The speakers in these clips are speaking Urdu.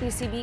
PCB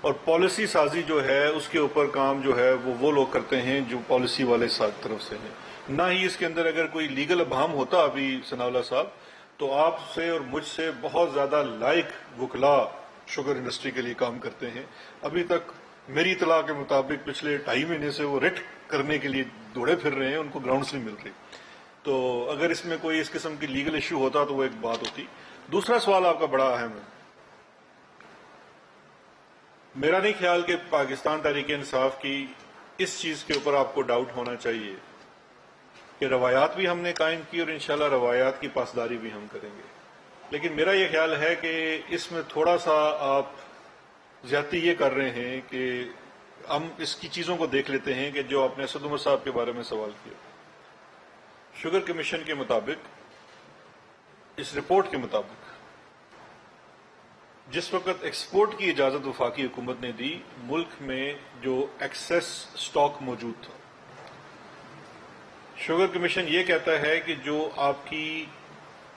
اور پالیسی سازی جو ہے اس کے اوپر کام جو ہے وہ لوگ کرتے ہیں جو پالیسی والے طرف سے ہیں. نہ ہی اس کے اندر اگر کوئی لیگل ابہام ہوتا ابھی ثناء اللہ صاحب تو آپ سے اور مجھ سے بہت زیادہ لائق وکلا شوگر انڈسٹری کے لیے کام کرتے ہیں. ابھی تک میری اطلاع کے مطابق پچھلے 2.5 مہینے سے وہ ریٹ کرنے کے لیے دوڑے پھر رہے ہیں, ان کو گراؤنڈز نہیں مل رہی. تو اگر اس میں کوئی اس قسم کی لیگل ایشو ہوتا تو وہ ایک بات ہوتی. دوسرا سوال آپ کا بڑا اہم ہے. میرا نہیں خیال کہ پاکستان تحریک انصاف کی اس چیز کے اوپر آپ کو ڈاؤٹ ہونا چاہیے کہ روایات بھی ہم نے قائم کی اور انشاءاللہ روایات کی پاسداری بھی ہم کریں گے. لیکن میرا یہ خیال ہے کہ اس میں تھوڑا سا آپ زیادتی یہ کر رہے ہیں کہ ہم اس کی چیزوں کو دیکھ لیتے ہیں کہ جو آپ نے اسد عمر صاحب کے بارے میں سوال کیا. شوگر کمیشن کے مطابق, اس رپورٹ کے مطابق, جس وقت ایکسپورٹ کی اجازت وفاقی حکومت نے دی, ملک میں جو ایکسیس سٹاک موجود تھا, شوگر کمیشن یہ کہتا ہے کہ جو آپ کی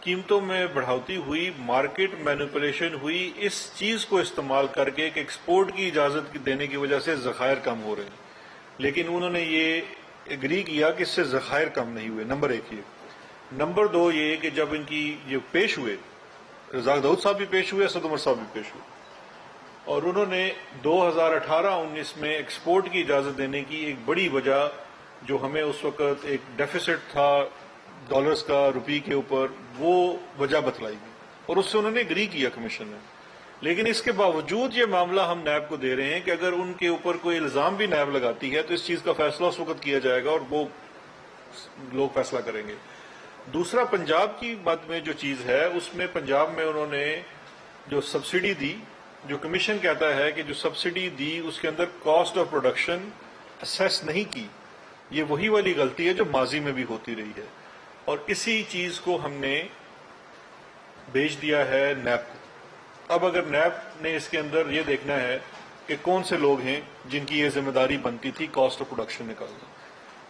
قیمتوں میں بڑھوتی ہوئی, مارکیٹ مینیپولیشن ہوئی, اس چیز کو استعمال کر کے کہ ایکسپورٹ کی اجازت دینے کی وجہ سے ذخائر کم ہو رہے ہیں. لیکن انہوں نے یہ اگری کیا کہ اس سے ذخائر کم نہیں ہوئے. نمبر 1 یہ. نمبر 2 یہ کہ جب ان کی یہ پیش ہوئے, رزاق داؤد صاحب بھی پیش ہوئے, اسد عمر صاحب بھی پیش ہوئے, اور انہوں نے 2018-19 میں ایکسپورٹ کی اجازت دینے کی ایک بڑی وجہ جو ہمیں اس وقت ایک ڈیفیسٹ تھا ڈالرز کا روپی کے اوپر, وہ وجہ بتلائی گئی اور اس سے انہوں نے اگری کیا کمیشن نے. لیکن اس کے باوجود یہ معاملہ ہم نیب کو دے رہے ہیں کہ اگر ان کے اوپر کوئی الزام بھی نیب لگاتی ہے تو اس چیز کا فیصلہ اس وقت کیا جائے گا اور وہ لوگ فیصلہ کریں گے. دوسرا, پنجاب کی بات میں جو چیز ہے, اس میں پنجاب میں انہوں نے جو سبسڈی دی, جو کمیشن کہتا ہے کہ جو سبسڈی دی اس کے اندر کاسٹ آف پروڈکشن اسیس نہیں کی. یہ وہی والی غلطی ہے جو ماضی میں بھی ہوتی رہی ہے, اور اسی چیز کو ہم نے بھیج دیا ہے نیب کو. اب اگر نیب نے اس کے اندر یہ دیکھنا ہے کہ کون سے لوگ ہیں جن کی یہ ذمہ داری بنتی تھی کاسٹ آف پروڈکشن نکالنا,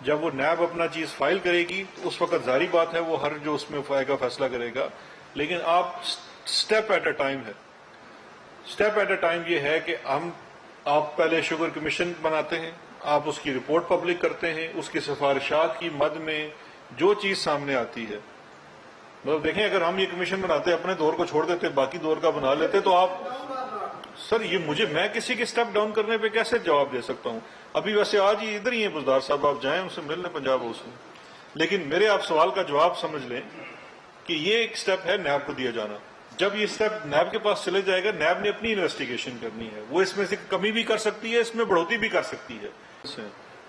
جب وہ نیب اپنا چیز فائل کرے گی تو اس وقت ظاہری بات ہے وہ ہر جو اس میں کا فیصلہ کرے گا. لیکن آپ سٹیپ ایٹ اے ٹائم ہے. سٹیپ ایٹ اے ٹائم یہ ہے کہ آپ پہلے شوگر کمیشن بناتے ہیں, آپ اس کی رپورٹ پبلک کرتے ہیں, اس کی سفارشات کی مد میں جو چیز سامنے آتی ہے, مطلب دیکھیں اگر ہم یہ کمیشن بناتے اپنے دور کو چھوڑ دیتے باقی دور کا بنا لیتے تو آپ سر یہ میں کسی کے سٹیپ ڈاؤن کرنے پہ کیسے جواب دے سکتا ہوں. ابھی ویسے آج ہی ادھر ہی ہیں بزدار صاحب, آپ جائیں ان سے ملنے پنجاب ہاؤس میں. لیکن میرے آپ سوال کا جواب سمجھ لیں کہ یہ ایک سٹیپ ہے نیب کو دیا جانا. جب یہ سٹیپ نیب کے پاس چلے جائے گا, نیب نے اپنی انویسٹیگیشن کرنی ہے, وہ اس میں سے کمی بھی کر سکتی ہے, اس میں بڑھوتری بھی کر سکتی ہے.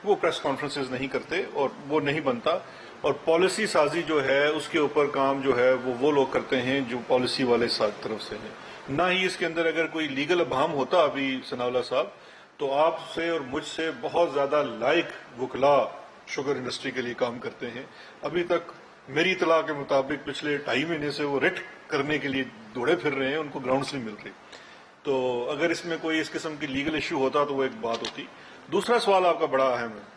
وہ پریس کانفرنسز نہیں کرتے اور وہ نہیں بنتا, اور پالیسی سازی جو ہے اس کے اوپر کام جو ہے وہ لوگ کرتے ہیں جو پالیسی والے طرف سے ہیں. نہ ہی اس کے اندر اگر کوئی لیگل ابہام ہوتا ابھی ثناء اللہ صاحب تو آپ سے اور مجھ سے بہت زیادہ لائق وکلا شوگر انڈسٹری کے لیے کام کرتے ہیں. ابھی تک میری اطلاع کے مطابق پچھلے 2.5 مہینے سے وہ ریٹ کرنے کے لیے دوڑے پھر رہے ہیں, ان کو گراؤنڈز نہیں مل رہی. تو اگر اس میں کوئی اس قسم کی لیگل ایشو ہوتا تو وہ ایک بات ہوتی. دوسرا سوال آپ کا بڑا اہم ہے.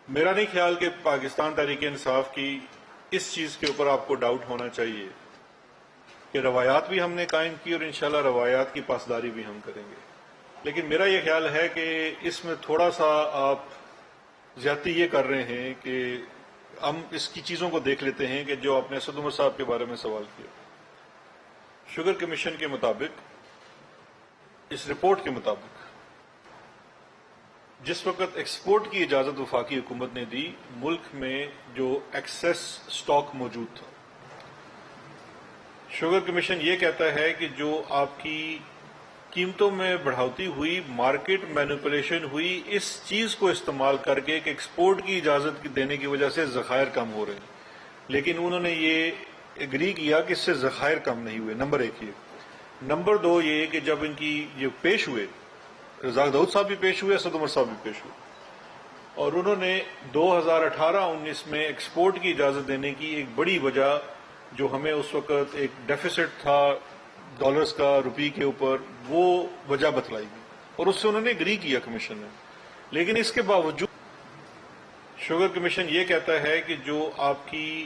میرا نہیں خیال کہ پاکستان تحریک انصاف کی اس چیز کے اوپر آپ کو ڈاؤٹ ہونا چاہیے کہ روایات بھی ہم نے قائم کی اور انشاءاللہ روایات کی پاسداری بھی ہم کریں گے. لیکن میرا یہ خیال ہے کہ اس میں تھوڑا سا آپ زیادتی یہ کر رہے ہیں کہ ہم اس کی چیزوں کو دیکھ لیتے ہیں کہ جو آپ نے اسد عمر صاحب کے بارے میں سوال کیا. شوگر کمیشن کے مطابق, اس رپورٹ کے مطابق, جس وقت ایکسپورٹ کی اجازت وفاقی حکومت نے دی, ملک میں جو ایکسیس سٹاک موجود تھا, شوگر کمیشن یہ کہتا ہے کہ جو آپ کی قیمتوں میں بڑھوتی ہوئی, مارکیٹ مینیپولیشن ہوئی, اس چیز کو استعمال کر کے کہ ایکسپورٹ کی اجازت دینے کی وجہ سے ذخائر کم ہو رہے ہیں. لیکن انہوں نے یہ اگری کیا کہ اس سے ذخائر کم نہیں ہوئے. نمبر 1 یہ. نمبر 2 یہ کہ جب ان کی یہ پیش ہوئے, رزاق داؤد صاحب بھی پیش ہوئے, اسد عمر صاحب بھی پیش ہوئے, اور انہوں نے 2018-19 میں ایکسپورٹ کی اجازت دینے کی ایک بڑی وجہ جو ہمیں اس وقت ایک ڈیفیسٹ تھا ڈالرز کا روپی کے اوپر, وہ وجہ بتلائی گئی اور اس سے انہوں نے اگری کیا کمیشن نے. لیکن اس کے باوجود شوگر کمیشن یہ کہتا ہے کہ جو آپ کی